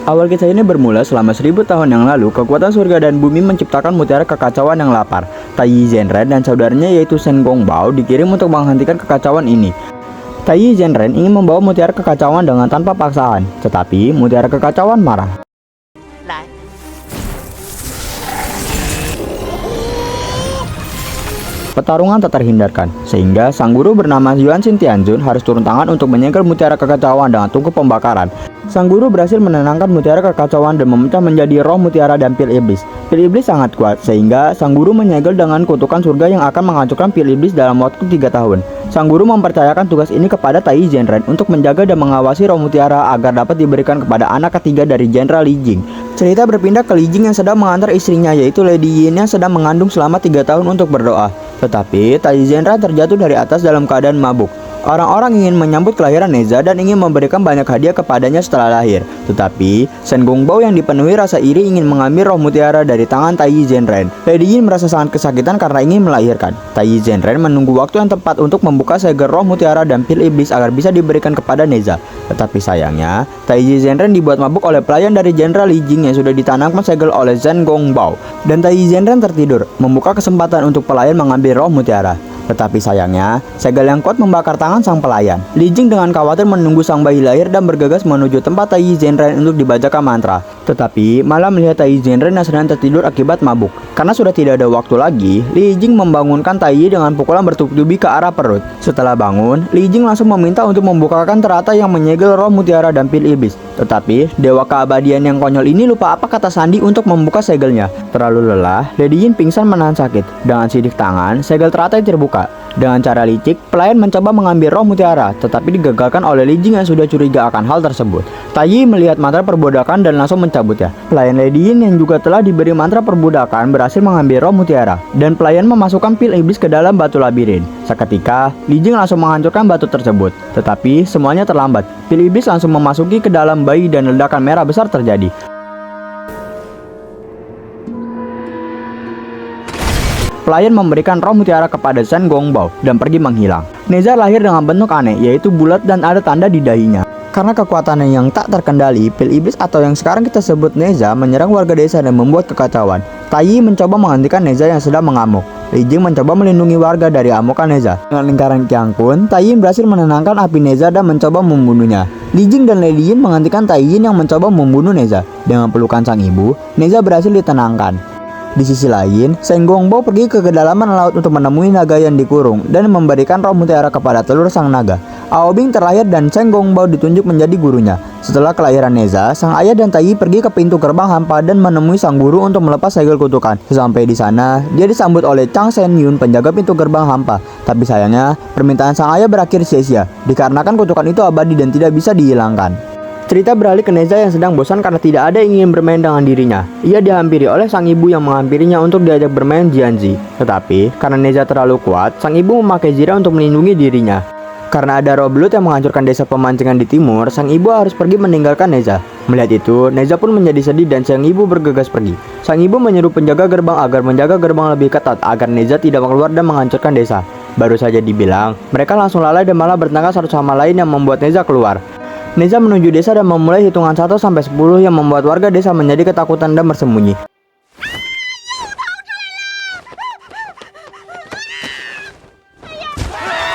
Awal kisah ini bermula selama 1000 tahun yang lalu, kekuatan surga dan bumi menciptakan mutiara kekacauan yang lapar. Taiyi Zhenren dan saudaranya yaitu Shen Gongbao dikirim untuk menghentikan kekacauan ini. Taiyi Zhenren ingin membawa mutiara kekacauan dengan tanpa paksaan, tetapi mutiara kekacauan marah. Pertarungan tak terhindarkan, sehingga sang guru bernama Yuan Xin Tianjun harus turun tangan untuk menyegel mutiara kekacauan dengan tungku pembakaran. Sang guru berhasil menenangkan mutiara kekacauan dan memecah menjadi roh mutiara dan pil iblis. Pil iblis sangat kuat, sehingga sang guru menyegel dengan kutukan surga yang akan menghancurkan pil iblis dalam waktu 3 tahun. Sang guru mempercayakan tugas ini kepada Taiyi Zhenren untuk menjaga dan mengawasi roh mutiara agar dapat diberikan kepada anak ketiga dari Jenderal Li Jing. Cerita berpindah ke Li Jing yang sedang mengantar istrinya yaitu Lady Yin yang sedang mengandung selama 3 tahun untuk berdoa. Tetapi Taiyi Zhenren terjatuh dari atas dalam keadaan mabuk. Orang-orang ingin menyambut kelahiran Neza dan ingin memberikan banyak hadiah kepadanya setelah lahir. Tetapi Shen Gongbao yang dipenuhi rasa iri ingin mengambil roh mutiara dari tangan Taiyi Zhenren. Lady Yin merasa sangat kesakitan karena ingin melahirkan. Taiyi Zhenren menunggu waktu yang tepat untuk membuka segel roh mutiara dan pil iblis agar bisa diberikan kepada Neza. Tetapi sayangnya, Taiyi Zhenren dibuat mabuk oleh pelayan dari Jenderal Li Jing yang sudah ditanamkan segel oleh Shen Gongbao. Dan Taiyi Zhenren tertidur, membuka kesempatan untuk pelayan mengambil roh mutiara. Tetapi sayangnya, segel yang kuat membakar tangan sang pelayan. Li Jing dengan khawatir menunggu sang bayi lahir dan bergegas menuju tempat Taiyi Zhenren untuk dibacakan mantra. Tetapi malah melihat Taiyi Zhenren yang sedang tertidur akibat mabuk. Karena sudah tidak ada waktu lagi, Li Jing membangunkan Taiyi dengan pukulan bertubi-tubi ke arah perut. Setelah bangun, Li Jing langsung meminta untuk membukakan teratai yang menyegel roh mutiara dan pil iblis. Tetapi dewa keabadian yang konyol ini lupa apa kata sandi untuk membuka segelnya. Terlalu lelah, Lady Yin pingsan menahan sakit. Dengan sidik tangan, segel teratai terbuka. Dengan cara licik, pelayan mencoba mengambil roh mutiara, tetapi digagalkan oleh Li Jing yang sudah curiga akan hal tersebut. Taiyi melihat mantra perbudakan dan langsung mencabutnya. Pelayan Lady Yin yang juga telah diberi mantra perbudakan berhasil mengambil roh mutiara, dan pelayan memasukkan pil iblis ke dalam batu labirin. Seketika, Li Jing langsung menghancurkan batu tersebut, tetapi semuanya terlambat. Pil iblis langsung memasuki ke dalam bayi dan ledakan merah besar terjadi. Pelayan memberikan roh mutiara kepada Shen Gongbao dan pergi menghilang. Neza lahir dengan bentuk aneh, yaitu bulat dan ada tanda di dahinya. Karena kekuatannya yang tak terkendali, pil iblis atau yang sekarang kita sebut Neza menyerang warga desa dan membuat kekacauan. Taiyi mencoba menghentikan Neza yang sedang mengamuk. Li Jing mencoba melindungi warga dari amukan Neza. Dengan lingkaran Qiang Kun, Taiyi berhasil menenangkan api Neza dan mencoba membunuhnya. Li Jing dan Lady Yin menghentikan Taiyi yang mencoba membunuh Neza. Dengan pelukan sang ibu, Neza berhasil ditenangkan. Di sisi lain, Shen Gongbao pergi ke kedalaman laut untuk menemui naga yang dikurung dan memberikan roh mutiara kepada telur sang naga. Aobing terlahir dan Shen Gongbao ditunjuk menjadi gurunya. Setelah kelahiran Neza, sang ayah dan Taiyi pergi ke pintu gerbang hampa dan menemui sang guru untuk melepas segel kutukan. Sesampai di sana, dia disambut oleh Chang Shen Yun, penjaga pintu gerbang hampa. Tapi sayangnya, permintaan sang ayah berakhir sia-sia, dikarenakan kutukan itu abadi dan tidak bisa dihilangkan. Cerita beralih ke Neza yang sedang bosan karena tidak ada yang ingin bermain dengan dirinya. Ia dihampiri oleh sang ibu yang menghampirinya untuk diajak bermain Jianzi. Tetapi, karena Neza terlalu kuat, sang ibu memakai zira untuk melindungi dirinya. Karena ada roh belut yang menghancurkan desa pemancingan di timur, sang ibu harus pergi meninggalkan Neza. Melihat itu, Neza pun menjadi sedih dan sang ibu bergegas pergi. Sang ibu menyuruh penjaga gerbang agar menjaga gerbang lebih ketat agar Neza tidak keluar dan menghancurkan desa. Baru saja dibilang, mereka langsung lalai dan malah bertengkar satu sama lain yang membuat Neza keluar. Neza menuju desa dan memulai hitungan 1 sampai 10 yang membuat warga desa menjadi ketakutan dan bersembunyi.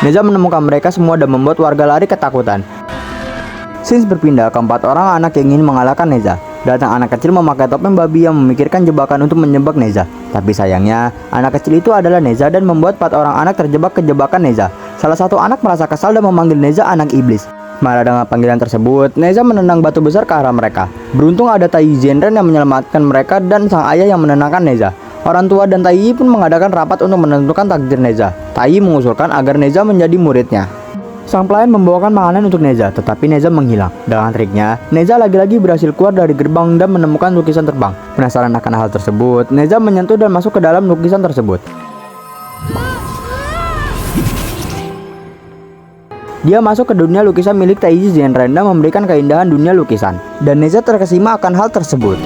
Neza menemukan mereka semua dan membuat warga lari ketakutan. Scene berpindah ke 4 orang anak yang ingin mengalahkan Neza. Datang anak kecil memakai topeng babi yang memikirkan jebakan untuk menjebak Neza. Tapi sayangnya, anak kecil itu adalah Neza dan membuat 4 orang anak terjebak ke jebakan Neza. Salah satu anak merasa kesal dan memanggil Neza anak iblis. Marah dengan panggilan tersebut, Neza menendang batu besar ke arah mereka. Beruntung ada Taiyi Zhenren yang menyelamatkan mereka dan sang ayah yang menenangkan Neza. Orang tua dan Taiyi pun mengadakan rapat untuk menentukan takdir Neza. Taiyi mengusulkan agar Neza menjadi muridnya. Sang pelayan membawakan makanan untuk Neza, tetapi Neza menghilang. Dengan triknya, Neza lagi-lagi berhasil keluar dari gerbang dan menemukan lukisan terbang. Penasaran akan hal tersebut, Neza menyentuh dan masuk ke dalam lukisan tersebut. Dia masuk ke dunia lukisan milik Taiyi Zhenren dan memberikan keindahan dunia lukisan. Dan Neza terkesima akan hal tersebut.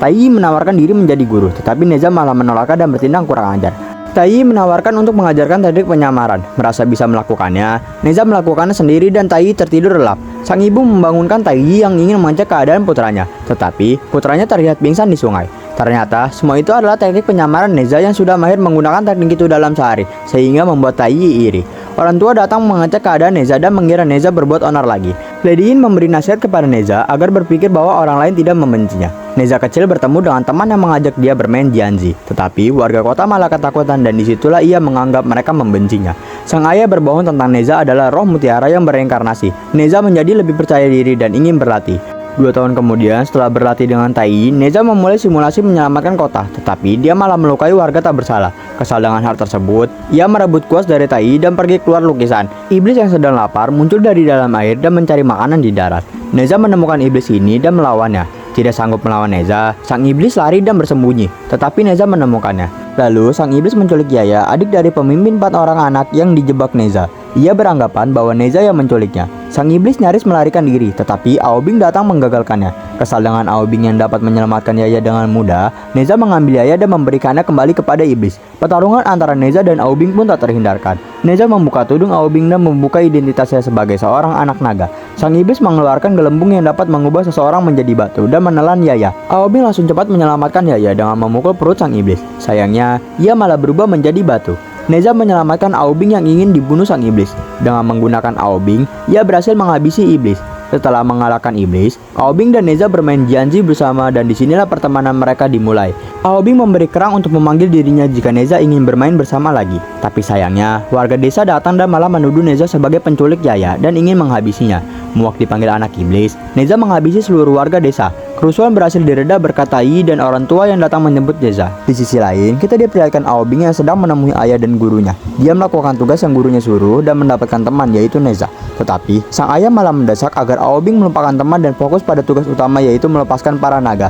Taiyi menawarkan diri menjadi guru, tetapi Neza malah menolaknya dan bertindak kurang ajar. Tai menawarkan untuk mengajarkan teknik penyamaran. Merasa bisa melakukannya, Neza melakukannya sendiri dan Tai tertidur lelap. Sang ibu membangunkan Tai yang ingin mengecek keadaan putranya, tetapi putranya terlihat pingsan di sungai. Ternyata semua itu adalah teknik penyamaran Neza yang sudah mahir menggunakan teknik itu dalam sehari, sehingga membuat Tai iri. Orang tua datang mengecek keadaan Neza dan mengira Neza berbuat onar lagi. Lady In memberi nasihat kepada Neza agar berpikir bahwa orang lain tidak membencinya. Neza kecil bertemu dengan teman yang mengajak dia bermain Jianzi, tetapi warga kota malah ketakutan dan disitulah ia menganggap mereka membencinya. Sang ayah berbohong tentang Neza adalah roh mutiara yang bereinkarnasi. Neza menjadi lebih percaya diri dan ingin berlatih. 2 tahun kemudian, setelah berlatih dengan Tai, Neza memulai simulasi menyelamatkan kota, tetapi dia malah melukai warga tak bersalah. Kesal dengan hal tersebut, ia merebut kuas dari Tai dan pergi keluar lukisan. Iblis yang sedang lapar muncul dari dalam air dan mencari makanan di darat. Neza menemukan iblis ini dan melawannya. Tidak sanggup melawan Neza, sang iblis lari dan bersembunyi, tetapi Neza menemukannya. Lalu, sang iblis menculik Yaya, adik dari pemimpin 4 orang anak yang dijebak Neza. Ia beranggapan bahwa Neza yang menculiknya. Sang iblis nyaris melarikan diri, tetapi Aobing datang menggagalkannya. Kesal dengan Aobing yang dapat menyelamatkan Yaya dengan mudah, Neza mengambil Yaya dan memberikannya kembali kepada iblis. Pertarungan antara Neza dan Aobing pun tak terhindarkan. Neza membuka tudung Aobing dan membuka identitasnya sebagai seorang anak naga. Sang iblis mengeluarkan gelembung yang dapat mengubah seseorang menjadi batu dan menelan Yaya. Aobing langsung cepat menyelamatkan Yaya dengan memukul perut sang iblis. Sayangnya, ia malah berubah menjadi batu. Neza menyelamatkan Aobing yang ingin dibunuh sang iblis. Dengan menggunakan Aobing, ia berhasil menghabisi iblis. Setelah mengalahkan iblis, Aobing dan Neza bermain Jianzi bersama dan disinilah pertemanan mereka dimulai. Aobing memberi kerang untuk memanggil dirinya jika Neza ingin bermain bersama lagi. Tapi sayangnya, warga desa datang dan malah menuduh Neza sebagai penculik Yaya dan ingin menghabisinya. Muak dipanggil anak iblis, Neza menghabisi seluruh warga desa. Kerusuhan berhasil direda berkat Tai dan orang tua yang datang menjemput Neza. Di sisi lain, kita diperlihatkan Aobing yang sedang menemui ayah dan gurunya. Dia melakukan tugas yang gurunya suruh dan mendapatkan teman, yaitu Neza. Tetapi, sang ayah malah mendesak agar Aobing melupakan teman dan fokus pada tugas utama, yaitu melepaskan para naga.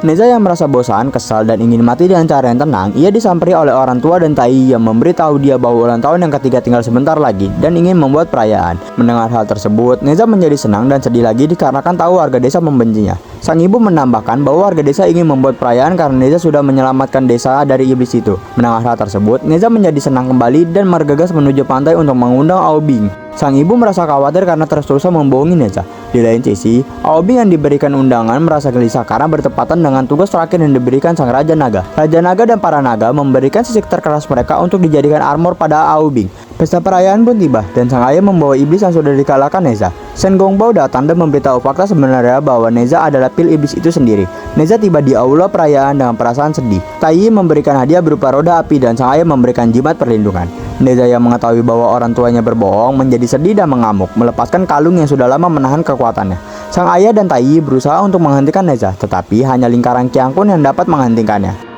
Neza yang merasa bosan, kesal, dan ingin mati dengan cara yang tenang, ia disamperi oleh orang tua dan Tai yang memberitahu dia bahwa ulang tahun yang ketiga tinggal sebentar lagi dan ingin membuat perayaan. Mendengar hal tersebut, Neza menjadi senang dan sedih lagi dikarenakan tahu warga desa membencinya. Sang ibu menambahkan bahwa warga desa ingin membuat perayaan karena Neza sudah menyelamatkan desa dari iblis itu. Mendengar hal tersebut, Neza menjadi senang kembali dan bergegas menuju pantai untuk mengundang Aobing. Sang ibu merasa khawatir karena terus-terusan membohongi Neza. Di lain sisi, Aobing yang diberikan undangan merasa gelisah karena bertepatan dengan tugas terakhir yang diberikan sang Raja Naga. Raja Naga dan para naga memberikan sisik terkeras mereka untuk dijadikan armor pada Aobing. Pesta perayaan pun tiba dan sang ayah membawa iblis yang sudah dikalahkan Neza. Shen Gongbao datang dan memberitahu fakta sebenarnya bahwa Neza adalah pil iblis itu sendiri. Neza tiba di aula perayaan dengan perasaan sedih. Tai memberikan hadiah berupa roda api dan sang ayah memberikan jimat perlindungan. Neza yang mengetahui bahwa orang tuanya berbohong menjadi sedih dan mengamuk, melepaskan kalung yang sudah lama menahan kekuatannya. Sang ayah dan Tai berusaha untuk menghentikan Neza, tetapi hanya lingkaran Qiang Kun yang dapat menghentikannya.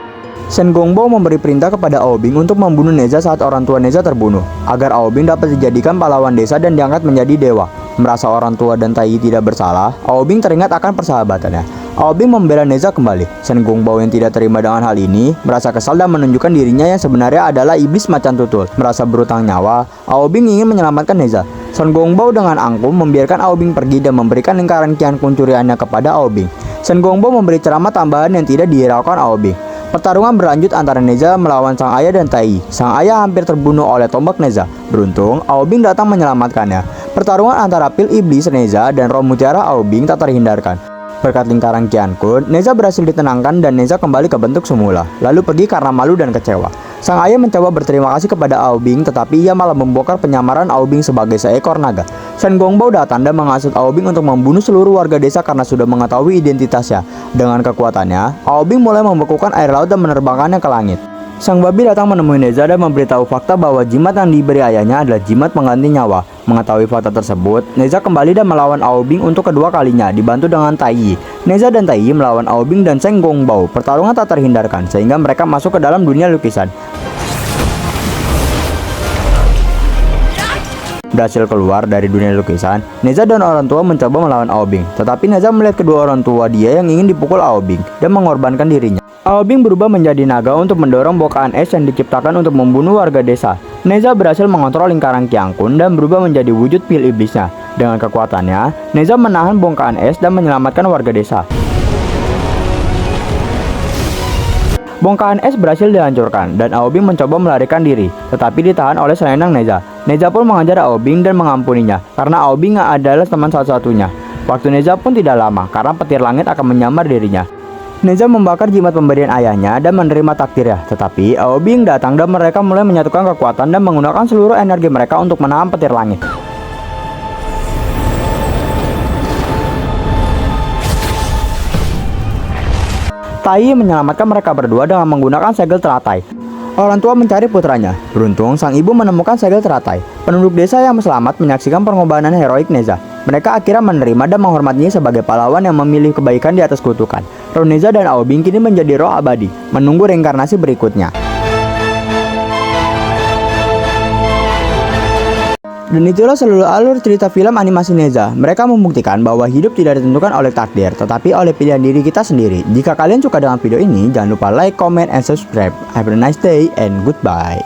Shen Gongbao memberi perintah kepada Aobing untuk membunuh Neza saat orang tua Neza terbunuh, agar Aobing dapat dijadikan pahlawan desa dan diangkat menjadi dewa. Merasa orang tua dan Tai tidak bersalah, Aobing teringat akan persahabatannya. Aobing membela Neza kembali. Shen Gongbao yang tidak terima dengan hal ini, merasa kesal dan menunjukkan dirinya yang sebenarnya adalah iblis macan tutul. Merasa berutang nyawa, Aobing ingin menyelamatkan Neza. Shen Gongbao dengan angkuh membiarkan Aobing pergi dan memberikan lingkaran Qian Kun curiannya kepada Aobing. Shen Gongbao memberi ceramah tambahan yang tidak dihiraukan Aobing. Pertarungan berlanjut antara Neza melawan sang ayah dan Tai. Sang ayah hampir terbunuh oleh tombak Neza. Beruntung, Aobing datang menyelamatkannya. Pertarungan antara pil iblis Neza dan roh mutiara Aobing tak terhindarkan. Berkat lingkaran Qian Kun, Neza berhasil ditenangkan dan Neza kembali ke bentuk semula, lalu pergi karena malu dan kecewa. Sang ayah mencoba berterima kasih kepada Aobing, tetapi ia malah membongkar penyamaran Aobing sebagai seekor naga. Shen Gongbao datang dan menghasut Aobing untuk membunuh seluruh warga desa karena sudah mengetahui identitasnya. Dengan kekuatannya, Aobing mulai membekukan air laut dan menerbangkannya ke langit. Sang babi datang menemui Neza dan memberitahu fakta bahwa jimat yang diberi ayahnya adalah jimat pengganti nyawa. Mengetahui fakta tersebut, Neza kembali dan melawan Aobing untuk kedua kalinya, dibantu dengan Tai. Neza dan Tai melawan Aobing dan Shen Gongbao. Pertarungan tak terhindarkan, sehingga mereka masuk ke dalam dunia lukisan. Berhasil keluar dari dunia lukisan, Neza dan orang tua mencoba melawan Aobing. Tetapi Neza melihat kedua orang tua dia yang ingin dipukul Aobing dan mengorbankan dirinya. Aobing berubah menjadi naga untuk mendorong bokaan es yang diciptakan untuk membunuh warga desa. Neza berhasil mengontrol lingkaran Qiang Kun dan berubah menjadi wujud pil iblisnya. Dengan kekuatannya, Neza menahan bongkahan es dan menyelamatkan warga desa. Bongkahan es berhasil dihancurkan dan Aobing mencoba melarikan diri, tetapi ditahan oleh selendang Neza. Neza pun mengajar Aobing dan mengampuninya, karena Aobing adalah teman satu-satunya. Waktu Neza pun tidak lama, karena petir langit akan menyambar dirinya. Neza membakar jimat pemberian ayahnya dan menerima takdirnya, tetapi Aobing datang dan mereka mulai menyatukan kekuatan dan menggunakan seluruh energi mereka untuk menahan petir langit. Tai menyelamatkan mereka berdua dengan menggunakan segel teratai. Orang tua mencari putranya. Beruntung, sang ibu menemukan segel teratai. Penduduk desa yang selamat menyaksikan pengorbanan heroik Neza. Mereka akhirnya menerima dan menghormatinya sebagai pahlawan yang memilih kebaikan di atas kutukan. Roh Neza dan Aobing kini menjadi roh abadi, menunggu reinkarnasi berikutnya. Dan itulah seluruh alur cerita film animasi Neza. Mereka membuktikan bahwa hidup tidak ditentukan oleh takdir, tetapi oleh pilihan diri kita sendiri. Jika kalian suka dengan video ini, jangan lupa like, comment, and subscribe. Have a nice day and goodbye.